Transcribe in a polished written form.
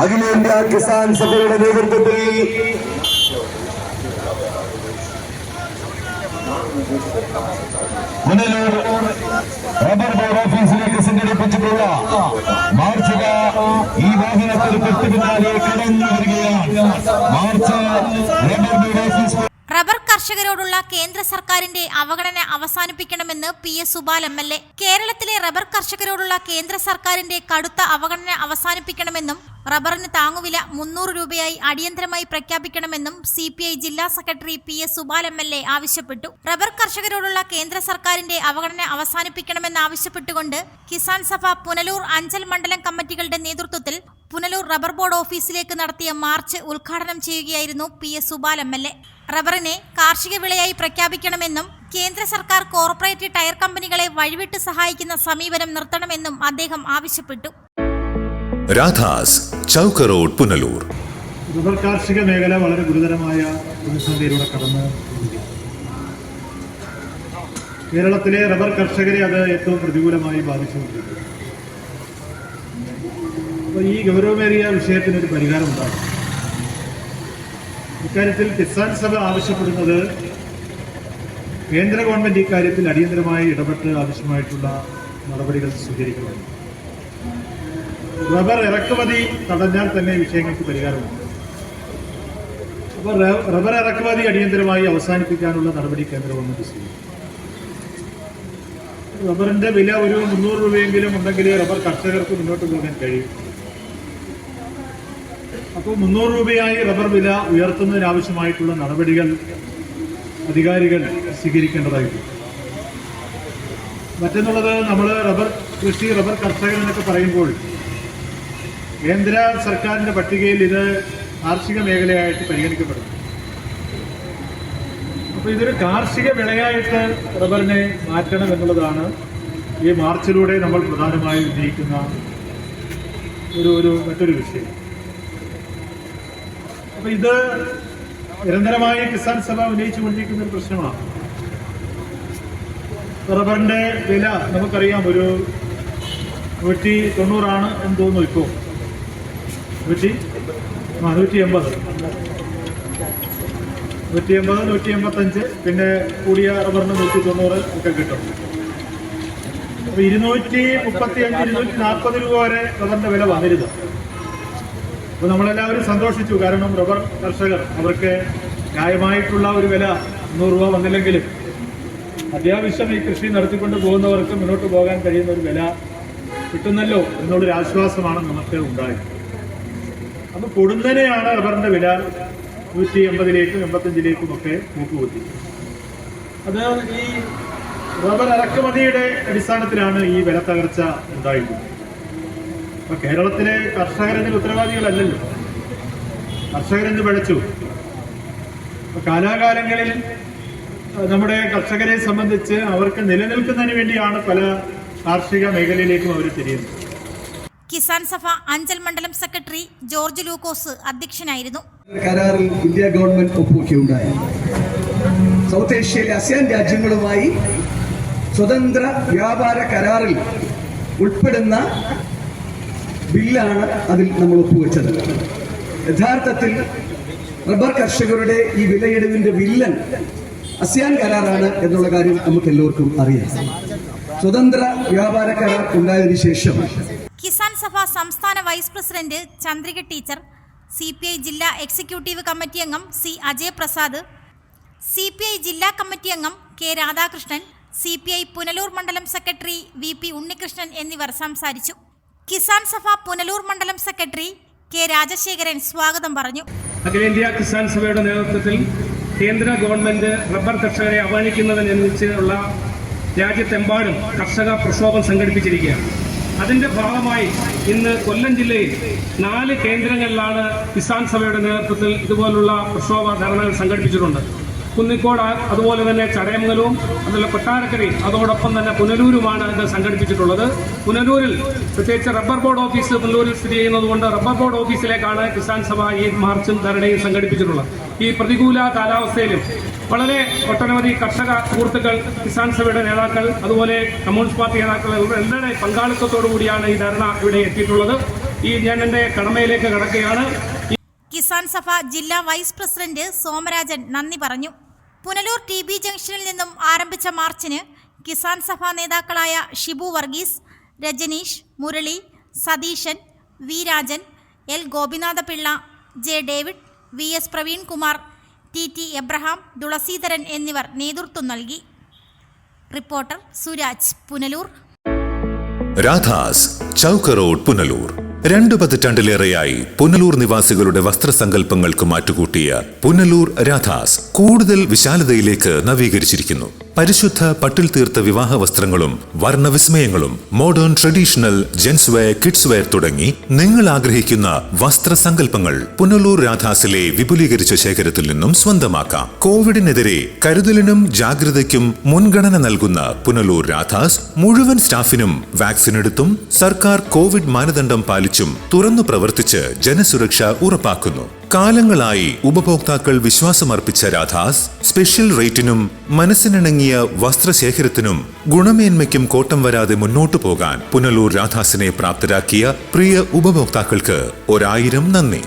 അഖിലേന്ത്യാ കിസാൻ സഭയുടെ നേതൃത്വത്തിൽ പുനലൂർ റബ്ബർ ബോർഡ് ഓഫീസിലേക്ക് സംഘടിപ്പിച്ചിട്ടുള്ള മാർച്ച് ഈ വാഹനത്തിൽ തൊട്ടു പിന്നാലെ കടന്നു വരികയാണ്. March rubber board office rubber കർഷകരോടുള്ള കേന്ദ്ര സർക്കാരിന്റെ അവഗണന അവസാനിപ്പിക്കണമെന്ന് PS സുബാൽ MLA. കേരളത്തിലെ റബ്ബർ കർഷകരോടുള്ള കേന്ദ്ര സർക്കാരിന്റെ കടുത്ത അവഗണന അവസാനിപ്പിക്കണമെന്നും റബ്ബറിന് താങ്ങുവില 300 രൂപയായി അടിയന്തരമായി പ്രഖ്യാപിക്കണമെന്നും CPI ജില്ലാ സെക്രട്ടറി PS സുബാൽ MLA ആവശ്യപ്പെട്ടു. റബ്ബർ കർഷകരോടുള്ള കേന്ദ്ര സർക്കാരിന്റെ അവഗണന അവസാനിപ്പിക്കണമെന്നാവശ്യപ്പെട്ടുകൊണ്ട് കിസാൻ സഭ പുനലൂർ അഞ്ചൽ മണ്ഡലം കമ്മിറ്റികളുടെ നേതൃത്വത്തിൽ പുനലൂർ റബ്ബർ ബോർഡ് ഓഫീസിലേക്ക് നടത്തിയ മാർച്ച് ഉദ്ഘാടനം ചെയ്യുകയായിരുന്നു PS സുബാൽ MLA. റബ്ബറിനെ കാർഷിക വിളയായി പ്രഖ്യാപിക്കണമെന്നും കേന്ദ്ര സർക്കാർ കോർപ്പറേറ്റ് ടയർ കമ്പനികളെ വഴിവിട്ട് സഹായിക്കുന്ന സമീപനം നിർത്തണമെന്നും അദ്ദേഹം ആവശ്യപ്പെട്ടു. രാധാസ് ചൗക്ക് റോഡ് പുനലൂർ. റബ്ബർ കാർഷിക മേഖല വളരെ ഗുരുതരമായ പ്രതിസന്ധിയിലൂടെ കടന്ന് കേരളത്തിലെ റബ്ബർ കർഷകരെ അത് ഏറ്റവും പ്രതികൂലമായി ബാധിച്ചുകൊണ്ടിരിക്കുന്നു. അപ്പോൾ ഈ ഗൗരവമേറിയ വിഷയത്തിനൊരു പരിഹാരം ഉണ്ടാകും. ഇക്കാര്യത്തിൽ കിസാൻ സഭ ആവശ്യപ്പെടുന്നത് കേന്ദ്ര ഗവൺമെന്റ് ഇക്കാര്യത്തിൽ അടിയന്തരമായി ഇടപെട്ട് ആവശ്യമായിട്ടുള്ള നടപടികൾ സ്വീകരിക്കണം. റബ്ബർ ഇറക്കുമതി തടഞ്ഞാൽ തന്നെ വിഷയങ്ങൾക്ക് പരിഹാരമുണ്ട്. അപ്പോൾ റബ്ബർ ഇറക്കുമതി അടിയന്തരമായി അവസാനിപ്പിക്കാനുള്ള നടപടി കേന്ദ്ര ഗവൺമെന്റ് സ്വീകരിക്കും. റബ്ബറിന്റെ വില ഒരു 300 രൂപയെങ്കിലും ഉണ്ടെങ്കിൽ റബ്ബർ കർഷകർക്ക് മുന്നോട്ട് പോകാൻ കഴിയും. അപ്പോൾ 300 രൂപയായി റബ്ബർ വില ഉയർത്തുന്നതിനാവശ്യമായിട്ടുള്ള നടപടികൾ അധികാരികൾ സ്വീകരിക്കേണ്ടതായിട്ടുണ്ട്. മറ്റൊന്നുള്ളത്, നമ്മൾ റബ്ബർ കൃഷി റബ്ബർ കർഷകർ എന്നൊക്കെ പറയുമ്പോൾ കേന്ദ്ര സർക്കാരിന്റെ പട്ടികയിൽ ഇത് കാർഷിക മേഖലയായിട്ട് പരിഗണിക്കപ്പെടുന്നു. അപ്പോൾ ഇതൊരു കാർഷിക വിളയായിട്ട് റബ്ബറിനെ മാറ്റണം എന്നുള്ളതാണ് ഈ മാർച്ചിലൂടെ നമ്മൾ പ്രധാനമായും ഉന്നയിക്കുന്ന മറ്റൊരു വിഷയം. അപ്പൊ ഇത് നിരന്തരമായി കിസാൻ സഭ ഉന്നയിച്ചുകൊണ്ടിരിക്കുന്ന ഒരു പ്രശ്നമാണ്. റബ്ബറിന്റെ വില നമുക്കറിയാം, ഒരു 190 എന്ന് തോന്നുന്നു. ഇപ്പോൾ 180, 185, പിന്നെ കൂടിയ റബ്ബറിന് 190 ഒക്കെ കിട്ടും. അപ്പൊ 235, 240 രൂപ വരെ റബ്ബറിന്റെ വില വന്നിരുന്നു. അപ്പോൾ നമ്മളെല്ലാവരും സന്തോഷിച്ചു. കാരണം റബ്ബർ കർഷകർ അവർക്ക് ന്യായമായിട്ടുള്ള ഒരു വില 100 രൂപ വന്നില്ലെങ്കിലും അത്യാവശ്യം ഈ കൃഷി നടത്തിക്കൊണ്ട് പോകുന്നവർക്ക് മുന്നോട്ട് പോകാൻ കഴിയുന്ന ഒരു വില കിട്ടുന്നല്ലോ എന്നുള്ളൊരു ആശ്വാസമാണ് നമുക്ക് ഉണ്ടായത്. അപ്പോൾ പൊടുന്നനെയാണ് റബ്ബറിന്റെ വില 180ലേക്കും 85ലേക്കും ഒക്കെ മൂക്കുകുത്തി. അത് ഈ റബ്ബർ ഇറക്കുമതിയുടെ അടിസ്ഥാനത്തിലാണ് ഈ വില തകർച്ച ഉണ്ടായിട്ടുള്ളത്. അപ്പൊ കേരളത്തിലെ കർഷകരെന്ന് ഉത്തരവാദികളല്ലല്ലോ, കർഷകരെന്ന് പിഴച്ചു. കാലാകാലങ്ങളിൽ നമ്മുടെ കർഷകരെ സംബന്ധിച്ച് അവർക്ക് നിലനിൽക്കുന്നതിന് വേണ്ടിയാണ് പല കാർഷിക മേഖലയിലേക്കും അവർ തിരിയുന്നത്. കിസാൻ സഭ അഞ്ചൽ മണ്ഡലം സെക്രട്ടറി ജോർജ് ലൂക്കോസ് അധ്യക്ഷനായിരുന്നു. കരാറിൽ ഇന്ത്യ ഗവൺമെന്റ് ഒപ്പുവെക്കുകയുണ്ടായി. സൗത്ത് ഏഷ്യയിലെ ASEAN രാജ്യങ്ങളുമായി സ്വതന്ത്ര വ്യാപാര കരാറിൽ ഉൾപ്പെടുന്ന ബില്ലാണ് അതിൽ നമ്മൾ ഒപ്പുവെച്ചത്. യഥാർത്ഥത്തിൽ റബ്ബർ കർഷകരുടെ ഈ വിലയിടിവിന്റെ വില്ലൻ ASEAN കരാറാണ് എന്നുള്ള കാര്യം നമുക്ക് എല്ലാവർക്കും അറിയാം. സ്വതന്ത്ര വ്യാപാര കരാർ ഉണ്ടായതിനു ശേഷം കിസാൻ സഭ സംസ്ഥാന vice president Chandrika teacher, CPI ജില്ലാ എക്സിക്യൂട്ടീവ് കമ്മിറ്റി അംഗം C അജയ് പ്രസാദ്, CPI ജില്ലാ കമ്മിറ്റി അംഗം K രാധാകൃഷ്ണൻ, CPI പുനലൂർ മണ്ഡലം സെക്രട്ടറി VP ഉണ്ണികൃഷ്ണൻ എന്നിവർ സംസാരിച്ചു. കിസാൻ സഭ പുനലൂർ മണ്ഡലം സെക്രട്ടറി K രാജശേഖരൻ സ്വാഗതം പറഞ്ഞു. അഖിലേന്ത്യാ കിസാൻ സഭയുടെ നേതൃത്വത്തിൽ കേന്ദ്ര ഗവൺമെന്റ് റബ്ബർ കർഷകരെ അവഗണിക്കുന്നതിനനുസരിച്ചുള്ള രാജ്യത്തെമ്പാടും കർഷക പ്രക്ഷോഭം സംഘടിപ്പിച്ചിരിക്കുകയാണ്. അതിന്റെ ഭാഗമായി ഇന്ന് കൊല്ലം ജില്ലയിൽ 4 കേന്ദ്രങ്ങളിലാണ് കിസാൻ സഭയുടെ നേതൃത്വത്തിൽ ഇതുപോലുള്ള പ്രക്ഷോഭ ധർണകൾ സംഘടിപ്പിച്ചിട്ടുണ്ട്. കുന്നിക്കോട്, അതുപോലെ തന്നെ ചടയമംഗലവും, അതുപോലെ കൊട്ടാരക്കരയും, അതോടൊപ്പം തന്നെ പുനലൂരുമാണ് ഇത് സംഘടിപ്പിച്ചിട്ടുള്ളത്. പുനലൂരിൽ പ്രത്യേകിച്ച് റബ്ബർ ബോർഡ് ഓഫീസ് പുനലൂരിൽ സ്ഥിതി ചെയ്യുന്നതുകൊണ്ട് റബ്ബർ ബോർഡ് ഓഫീസിലേക്കാണ് കിസാൻ സഭ ഈ മാർച്ചും ധരണയും സംഘടിപ്പിച്ചിട്ടുള്ളത്. ഈ പ്രതികൂല കാലാവസ്ഥയിലും വളരെ ഒട്ടനവധി കർഷക സുഹൃത്തുക്കൾ, കിസാൻ സഭയുടെ നേതാക്കൾ, അതുപോലെ കമ്മ്യൂണിസ്റ്റ് പാർട്ടി നേതാക്കൾ എല്ലാവരുടെ പങ്കാളിത്തത്തോടു കൂടിയാണ് ഈ ധർണ ഇവിടെ എത്തിയിട്ടുള്ളത്. ഞാൻ എൻ്റെ കടമയിലേക്ക് കടക്കുകയാണ്. കിസാൻ സഭ ജില്ലാ വൈസ് പ്രസിഡന്റ് സോമരാജൻ നന്ദി പറഞ്ഞു. പുനലൂർ TB ജംഗ്ഷനിൽ നിന്നും ആരംഭിച്ച മാർച്ചിന് കിസാൻ സഭ നേതാക്കളായ Shibu Varghese, Rajanish, Murali, Satheesan, V Rajan, L Gopinathapillai, J David, VS Praveenkumar, TT Abraham, Thulaseedharan എന്നിവർ നേതൃത്വം നൽകി. റിപ്പോർട്ടർ സുരാജ്, പുനലൂർ. രാധാസ് ചൗക്ക് റോഡ്, പുനലൂർ. 2 പതിറ്റാണ്ടിലേറെയായി പുനലൂർ നിവാസികളുടെ വസ്ത്രസങ്കല്പങ്ങൾക്ക് മാറ്റുകൂട്ടിയ പുനലൂർ രാധാസ് കൂടുതൽ വിശാലതയിലേക്ക് നവീകരിച്ചിരിക്കുന്നു. പരിശുദ്ധ പട്ടിൽ തീർത്ത വിവാഹ വസ്ത്രങ്ങളും വർണ്ണവിസ്മയങ്ങളും modern traditional gents wear, kids wear തുടങ്ങി നിങ്ങൾ ആഗ്രഹിക്കുന്ന വസ്ത്രസങ്കല്പങ്ങൾ പുനലൂർ രാധാസിലെ വിപുലീകരിച്ച ശേഖരത്തിൽ നിന്നും സ്വന്തമാക്കാം. കോവിഡിനെതിരെ കരുതലിനും ജാഗ്രതയ്ക്കും മുൻഗണന നൽകുന്ന പുനലൂർ രാധാസ് മുഴുവൻ സ്റ്റാഫിനും വാക്സിൻ എടുത്തും സർക്കാർ കോവിഡ് മാനദണ്ഡം പാലിച്ചും തുറന്നു പ്രവർത്തിച്ച് ജനസുരക്ഷ ഉറപ്പാക്കുന്നു. കാലങ്ങളായി ഉപഭോക്താക്കൾ വിശ്വാസമർപ്പിച്ച രാധാസ് സ്പെഷ്യൽ റേറ്റിനും മനസ്സിനിണങ്ങിയ വസ്ത്രശേഖരത്തിനും ഗുണമേന്മയ്ക്കും കോട്ടം വരാതെ മുന്നോട്ടു പോകാൻ പുനലൂർ രാധാസിനെ പ്രാപ്തരാക്കിയ പ്രിയ ഉപഭോക്താക്കൾക്ക് 1000 നന്ദി.